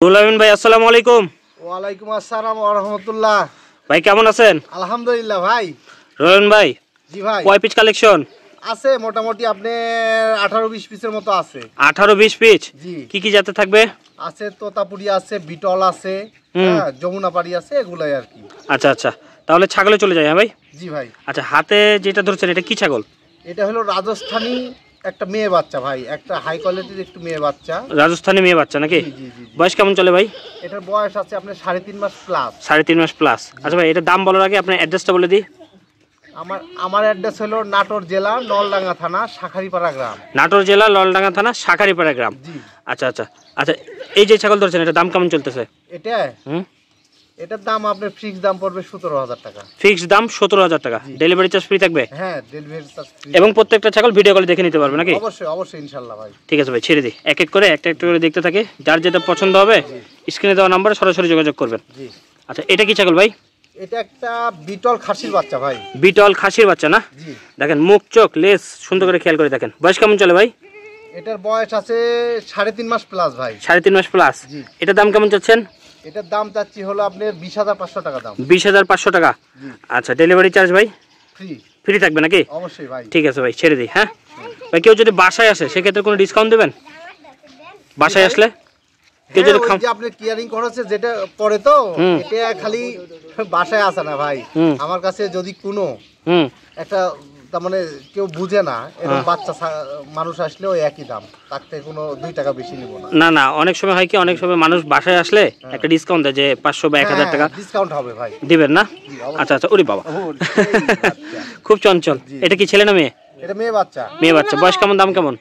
রুহুল ভাই আসসালামু আলাইকুম। ওয়ালাইকুম আসসালাম ওয়া রাহমাতুল্লাহ। ভাই কেমন আছেন? আলহামদুলিল্লাহ ভাই। রুহুল ভাই জি ভাই, কয় পিস কালেকশন আছে মোটামুটি আপনার 18-20 পিসের মতো আছে। 18-20 পিস। জি, কি কি জাতে থাকবে? আছে তোতাপুরি আছে, বিটল আছে, হ্যাঁ যমুনাপাড়ি আছে, এগুলাই আর কি। আচ্ছা আচ্ছা, তাহলে ছাগলে চলে যাই। হ্যাঁ ভাই। জি ভাই, আচ্ছা, হাতে যেটা ধরছেন এটা কি ছাগল? এটা হলো রাজস্থানী একটা মেয়ে বাচ্চা ভাই, একটা হাই কোয়ালিটির একটু মেয়ে বাচ্চা। রাজস্থানী মেয়ে বাচ্চা নাকি? জি জি জি। বয়স কেমন চলে ভাই? এটার বয়স আছে আপনার 3.5 মাস প্লাস। 3.5 মাস প্লাস। আচ্ছা ভাই, এটা দাম বলার আগে আপনার অ্যাড্রেসটা বলে দিই। আমার অ্যাড্রেস হলো নাটোর জেলা নলডাঙ্গা থানা শাখারিপাড়া গ্রাম। নাটোর জেলা নলডাঙ্গা থানা শাখারিপাড়া গ্রাম। জি। আচ্ছা আচ্ছা আচ্ছা, এই যে ছাগল ধরছেন এটা দাম কেমন চলতেছে? এটার দাম আপনার ফিক্স দাম পড়বে 17,000 টাকা। ফিক্স দাম 17,000 টাকা। ডেলিভারি চার্জ ফ্রি থাকবে? হ্যাঁ, ডেলিভারি চার্জ ফ্রি। এবং প্রত্যেকটা ছাগল ভিডিও কলে দেখে নিতে পারবে নাকি? অবশ্যই অবশ্যই ইনশাআল্লাহ ভাই। ঠিক আছে ভাই, ছেড়ে দিই। এক এক করে একটা করে দেখতে থাকি, যার যেটা পছন্দ হবে স্ক্রিনে দেওয়া নম্বরে সরাসরি যোগাযোগ করবেন। জি। আচ্ছা, এটা কি ছাগল ভাই? এটা একটা বিটল খাসির বাচ্চা ভাই। বিটল খাসির বাচ্চা না? জি। দেখেন মুখ চোখ লেজ সুন্দর করে খেয়াল করে দেখেন। বয়স কেমন চলে ভাই? এটার বয়স আছে 3.5 মাস প্লাস ভাই। 3.5 মাস প্লাস। জি। এটার দাম কেমন চাচ্ছেন? এটার দাম চাচ্ছি হলো আপনার 20,500 টাকা দাম। 20,500 টাকা। জি। আচ্ছা, ডেলিভারি চার্জ ভাই ফ্রি। ফ্রি থাকবে নাকি? অবশ্যই ভাই। ঠিক আছে ভাই, ছেড়ে দিই। হ্যাঁ ভাই, কেউ যদি বাসায় আসে সেক্ষেত্রে কোনো ডিসকাউন্ট দেবেন? বাসায় আসলে কেউ যদি ওই যে আপনি ক্লিয়ারিং খরচে যেটা পড়ে তো, এটা খালি বাসায় আসে না ভাই। আমার কাছে যদি কোনো একটা তার মানে কেউ বুঝে না এরকম বাচ্চা মানুষ আসলে ওই একই দাম, তার থেকে কোনো 2 টাকা বেশি নিব না। না না, অনেক সময় হয় কি, অনেক সময় মানুষ বাসায় আসলে একটা ডিসকাউন্ট দেয় যে 500 বা 1000 টাকা ডিসকাউন্ট হবে ভাই। দিবেন না? আচ্ছা আচ্ছা, ওরে বাবা খুব চঞ্চল। এটা কি ছেলে না মেয়ে? এটা মেয়ে বাচ্চা। মেয়ে বাচ্চা। বয়স কেমন, দাম কেমন?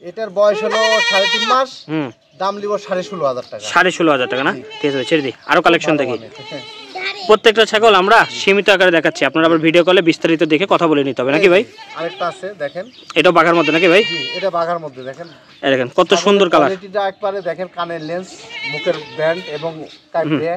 এটার বয়স হলো 3.5 মাস। দাম লিব 16,500 টাকা। 16,500 টাকা না? ঠিক আছে, ছেড়ে দিই। আরো কালেকশন দেখি। প্রত্যেকটা ছাগল আমরা সীমিত আকারে দেখাচ্ছি, আপনারা আবার ভিডিও কলে বিস্তারিত দেখে কথা বলে নিতে হবে নাকি ভাই? আরেকটা আছে দেখেন, এটাও বাঘার মধ্যে নাকি ভাই? জি, এটা বাঘার মধ্যে। দেখেন এই দেখেন কত সুন্দর কালার। কোয়ালিটিটা একবারে দেখেন, কানের লেন্স, মুখের ব্যান্ড এবং কাইপড়ে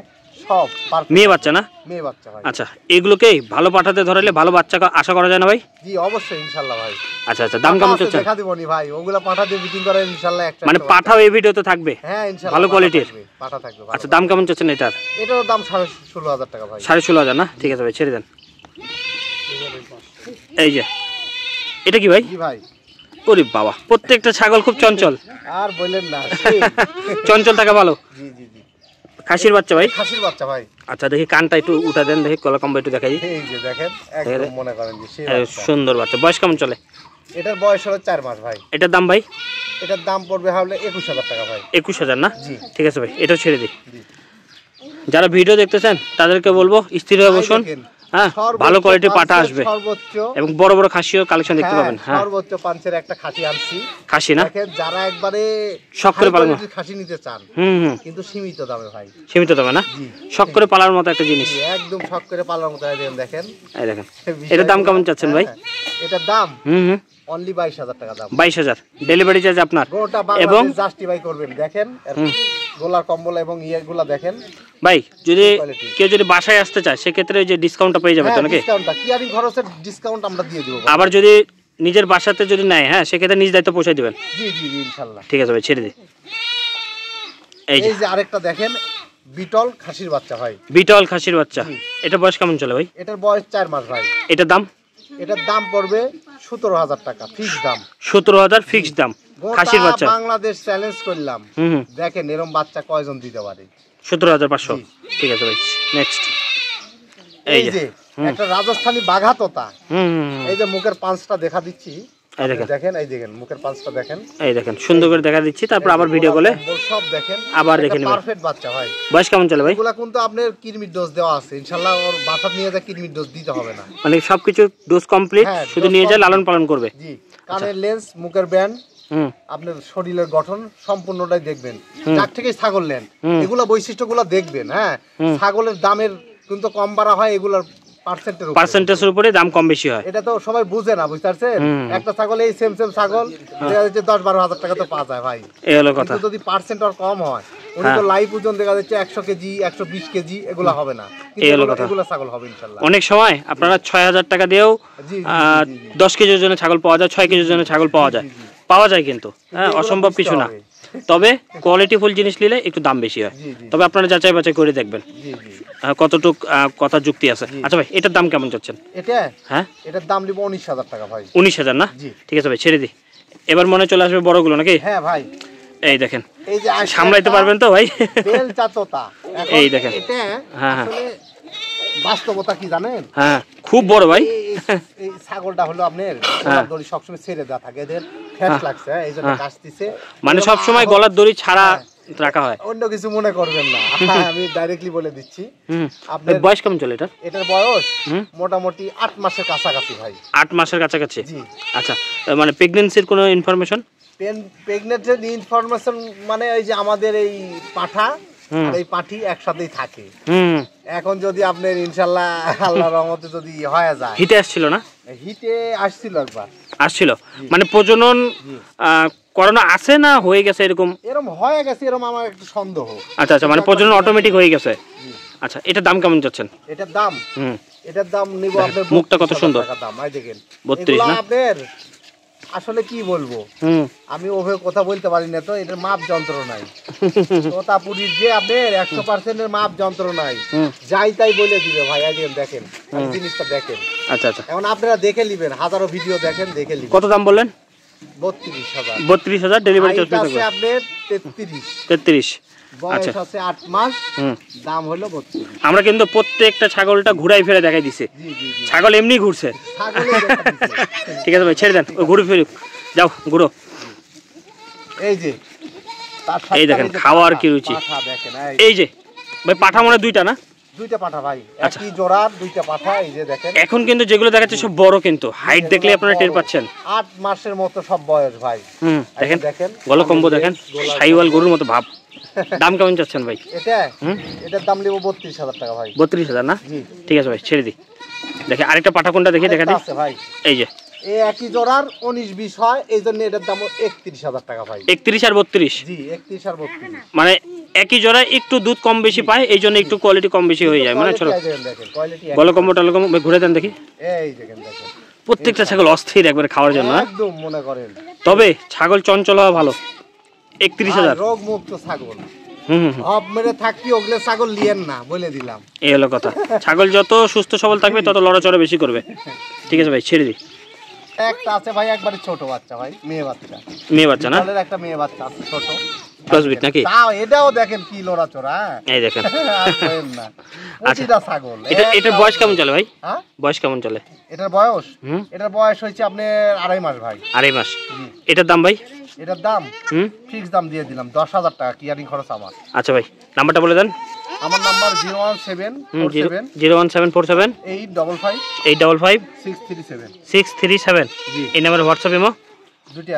সব পারফেক্ট। মেয়ে বাচ্চা না? মেয়ে বাচ্চা ভাই। আচ্ছা, এগুলোকে ভালো পাঠাতে ধরালে ভালো বাচ্চা আশা করা যায় না ভাই? জি অবশ্যই ইনশাআল্লাহ ভাই। আচ্ছা আচ্ছা, দাম কেমন চলছে? দেখা দিবনি ভাই, ওগুলা পাঠা দিয়ে বিটিং করে ইনশাআল্লাহ একটা মানে পাঠাও এই ভিডিওতে থাকবে? হ্যাঁ ইনশাআল্লাহ, ভালো কোয়ালিটির পাঠা থাকবে। আচ্ছা, দাম কেমন চাচ্ছেন এটার? এটার দাম 16,500 টাকা ভাই। 16,500 না? ঠিক আছে ভাই, ছেড়ে দেন। এই যে এটা কি ভাই? জি ভাই। ওরে বাবা, প্রত্যেকটা ছাগল খুব চঞ্চল। আর বলেন না, চঞ্চল থাকা ভালো। জি জি জি। খাসির বাচ্চা ভাই? খাসির বাচ্চা ভাই। আচ্ছা, দেখি কানটা একটু উঠা দেন, দেখি কলা কম্বা একটু দেখাই। এই যে দেখেন, একদম মনে করেন যে সেই বাচ্চা। সুন্দর বাচ্চা। বয়স কেমন চলে? এটার বয়স হলো 4 মাস ভাই। এটার দাম ভাই? এটার দাম পড়বে হলো 21,000 টাকা ভাই। 21,000 না? জি। ঠিক আছে ভাই, এটাও ছেড়ে দিই। জি। যারা ভিডিও দেখতেছেন তাদেরকে বলবো স্থির হয়ে বসুন। হ্যাঁ, ভালো কোয়ালিটির পাঠা আসবে এবং বড় বড় খাসিও কালেকশন দেখতে পাবেন। হ্যাঁ, সর্বোচ্চ পাঁচের একটা খাসি আনছি। খাসি না? দেখেন যারা একবারে শখ করে পালন খাসি নিতে চান, কিন্তু সীমিত দামে ভাই। সীমিত দামে না? শখ করে পালার মতো একটা জিনিস। একদম শখ করে পালার মতো। দেখেন এই দেখেন, এটার দাম কেমন চাচ্ছেন ভাই? এটার দাম অনলি 22,000 টাকা দাম। 22,000 ডেলিভারি চার্জ আপনার। গোটা এবং বাংলাদেশ জাস্টিফাই করবেন। দেখেন গোলার কম্বল এবং ইয়েগুলা দেখেন ভাই, যদি কেউ যদি বাসায় আসতে চায় সেক্ষেত্রে যে ডিসকাউন্টটা পেয়ে যাবে তো নাকি? ডিসকাউন্টটা ক্লিয়ারিং খরচের ডিসকাউন্ট আমরা দিয়ে দেব। আবার যদি নিজের বাসাতে যদি নেয়, হ্যাঁ, সেক্ষেত্রে নিজ দায়িত্ব পৌঁছে দিবেন। জি জি জি ইনশাআল্লাহ। ঠিক আছে ভাই, ছেড়ে দিই। এই যে আরেকটা দেখেন, বিটল খাসির বাচ্চা ভাই। বিটল খাসির বাচ্চা। এটা বয়স কেমন চলে ভাই? এটার বয়স 4 মাস ভাই। এটার দাম? এটার দাম পড়বে 17,000 টাকা ফিক্স দাম। 17,000 ফিক্স দাম খাসির বাচ্চা। বাংলাদেশ চ্যালেঞ্জ করলাম, দেখেন এরকম বাচ্চা কয়জন দিতে পারে। 17,500। ঠিক আছে ভাই, নেক্সট। এই যে একটা রাজস্থানী বাঘা তোতা। এই যে মুখের পাঁচটা দেখা দিচ্ছি, দেখেন এই দেখেন মুখের পাঁচটা দেখেন। এই দেখেন সুন্দর করে দেখা দিচ্ছি, তারপর আবার ভিডিও কলে সব দেখেন, আবার দেখে নেবেন। পারফেক্ট বাচ্চা ভাই। বয়স কেমন চলে ভাই? এগুলা কিন্তু আপনার কৃমির ডোজ দেওয়া আছে ইনশাআল্লাহ, ওর বাসা নিয়ে যা কৃমির ডোজ দিতে হবে না। মানে সবকিছু ডোজ কমপ্লিট, শুধু নিয়ে যায় লালন পালন করবে। জি, কানের লেন্স, মুখের ব্যান্ড, আপনার শরীরের গঠন সম্পূর্ণটাই দেখবেন। যার থেকে ছাগল নেন এগুলা বৈশিষ্ট্যগুলো দেখবেন। হ্যাঁ, ছাগলের দামের কিন্তু কম বাড়া হয় এগুলার পার্সেন্টেজের উপরে দাম কম বেশি হয়। এটা তো সবাই বুঝে না, বুঝতে পারছেন? একটা ছাগল এই সেম ছাগল 10-12 হাজার টাকা তো পাওয়া যায় ভাই। এই হলো কথা। যদি পার্সেন্ট আর কম হয়, উনি তো লাইভ ওজন দেখা যাচ্ছে 100 কেজি 120 কেজি, এগুলা হবে না। এগুলা ছাগল হবে ইনশাআল্লাহ। অনেক সময় আপনারা 6,000 টাকা দিয়েও 10 কেজি ওজনের ছাগল পাওয়া যায়, 6 কেজি ওজনের ছাগল পাওয়া যায় কিন্তু, হ্যাঁ, অসম্ভব কিছু না। তবে কোয়ালিটিফুল জিনিস নিলে একটু দাম বেশি হয়। তবে আপনারা যাচাই বাছাই করে দেখবেন কতটুক কথা যুক্তি আছে। আচ্ছা ভাই, এটার দাম কেমন চাচ্ছেন? এটা হ্যাঁ, এটার দাম নিব 19,000 টাকা ভাই। 19,000 না? ঠিক আছে ভাই, ছেড়ে দিই। এবার মনে চলে আসবে বড়গুলো নাকি? হ্যাঁ ভাই, এই দেখেন, এই যে সামলাইতে পারবেন তো ভাই? বেল চাতোতা, এই দেখেন, এটা হ্যাঁ আসলে বাস্তবতা কি জানেন? হ্যাঁ, খুব বড় ভাই। এই ছাগলটা হলো আপনার দড়ি সবসময় ছেড়ে দেওয়া থাকে, এদের ফ্যাট লাগছে, এই জন্য কাটতেছে। মানে সব সময় গলার দড়ি ছাড়া রাখা হয়, অন্য কিছু মনে করবেন না, আমি ডাইরেক্টলি বলে দিচ্ছি। আপনার বয়স কেমন চলে এটা? এটার বয়স মোটামুটি 8 মাসের কাছাকাছি ভাই। 8 মাসের কাছাকাছি? জি। আচ্ছা, মানে প্রেগন্যান্সির কোনো ইনফরমেশন? প্রেগন্যান্সির ইনফরমেশন মানে এই যে আমাদের এই পাঠা আর এই পাঠি একসাথেই থাকে। এখন যদি আপনার ইনশাআল্লাহ আল্লাহর রহমতে যদি হয়ে যায়। হিটে আসছিল না? হিটে আসছিল একবার। আসছিল, মানে প্রজনন করানো আছে না হয়ে গেছে এরকম? এরকম হয়ে গেছে, এরকম আমার একটু সন্দেহ। আচ্ছা আচ্ছা, মানে প্রজনন অটোমেটিক হয়ে গেছে। আচ্ছা, এটার দাম কেমন যাচ্ছেন? এটার দাম নিব আপনার, মুখটা কত সুন্দর, দাম এই দেখেন 32 না? আপনার আসলে কি বলবো, আমি ওভাবে কথা বলতে পারি না, তো এটার মাপ যন্ত্র নাই। তোতাপুরীর যে আপনার 100% এর মাপ যন্ত্র নাই, যাই তাই বলে দিবে ভাই। দেখেন জিনিসটা দেখেন। আচ্ছা আচ্ছা, এখন আপনারা দেখে নেবেন, হাজারো ভিডিও দেখেন, দেখে নেবেন। কত দাম বললেন? 32,000। 32,000 ডেলিভারি চার্জ থাকবে? আপনার 33। 33। বয়স আছে 8 মাস, দাম হলো 32। আমরা কিন্তু প্রত্যেকটা ছাগলটা ঘুরাই ফিরে দেখাই দিছি। ছাগল এমনি ঘুরছে। ঠিক আছে ভাই, ছেড়ে দেন, ও ঘুরে ফিরুক, যাও ঘুরো। এই যে এই দেখেন খাওয়ার কি রুচি। এই যে ভাই, পাঠা মনে দুইটা না? দুইটা পাঠা ভাই, একই জোড়ার দুইটা পাঠা। এই যে দেখেন, এখন কিন্তু যেগুলো দেখাচ্ছে সব বড়, কিন্তু হাইট দেখলে আপনারা টের পাচ্ছেন। 8 মাসের মতো সব বয়স ভাই। দেখেন গলা কম্বো দেখেন, শাইওয়াল গরুর মতো ভাব। দাম কেমন চাচ্ছেন ভাই? এটার দাম নেব 32,000 টাকা ভাই। 32,000 না? ঠিক আছে ভাই, ছেড়ে দিই। দেখে আরেকটা পাঠা কোনটা দেখে দেখা দিই ভাই। এই যে এই একই জোড়ার 19-20 হয়, এই জন্য এটার দাম 31,000 টাকা ভাই। 31 আর 32? জি, 31 আর 32। মানে একই জোড়ায় একটু দুধ কম বেশি পায়, এই জন্য একটু কোয়ালিটি কম বেশি হয়ে যায়। মানে চলো গলা কম্বো টলা কম্বো ঘুরে দেন দেখি। এই দেখেন, প্রত্যেকটা ছাগল অস্থির একবারে খাওয়ার জন্য, একদম মনে করেন। তবে ছাগল চঞ্চল হওয়া ভালো। 31,000 রোগ মুক্ত ছাগল। হব মেরে থাকি, ওগলে ছাগল লিয়েন না, বলে দিলাম। এই হলো কথা। ছাগল যত সুস্থ সবল থাকবে তত লড়াচড়া বেশি করবে। ঠিক আছে ভাই, ছেড়ে দিই। একটা আছে ভাই একবারে ছোট বাচ্চা ভাই, মেয়ে বাচ্চা। মেয়ে বাচ্চা না? একটা মেয়ে বাচ্চা আছে ছোট, ক্রসবিট নাকি? তাও এটাও দেখেন কি লড়াচড়া। এই দেখেন, না প্রতিটা ছাগল। এটার বয়স কেমন চলে ভাই? বয়স কেমন চলে এটার বয়স? এটার বয়স হচ্ছে আপনার 2.5 মাস ভাই। 2.5 মাস। এটার দাম ভাই? এটার দাম ফিক্স দাম দিয়ে দিলাম 10,000 টাকা, কিয়ারিং খরচ আমার। আচ্ছা ভাই, নাম্বারটা বলে দেন। আমার নাম্বার 01747 01747 855 855 637। এই নাম্বারে হোয়াটসঅ্যাপ ইমো দুটো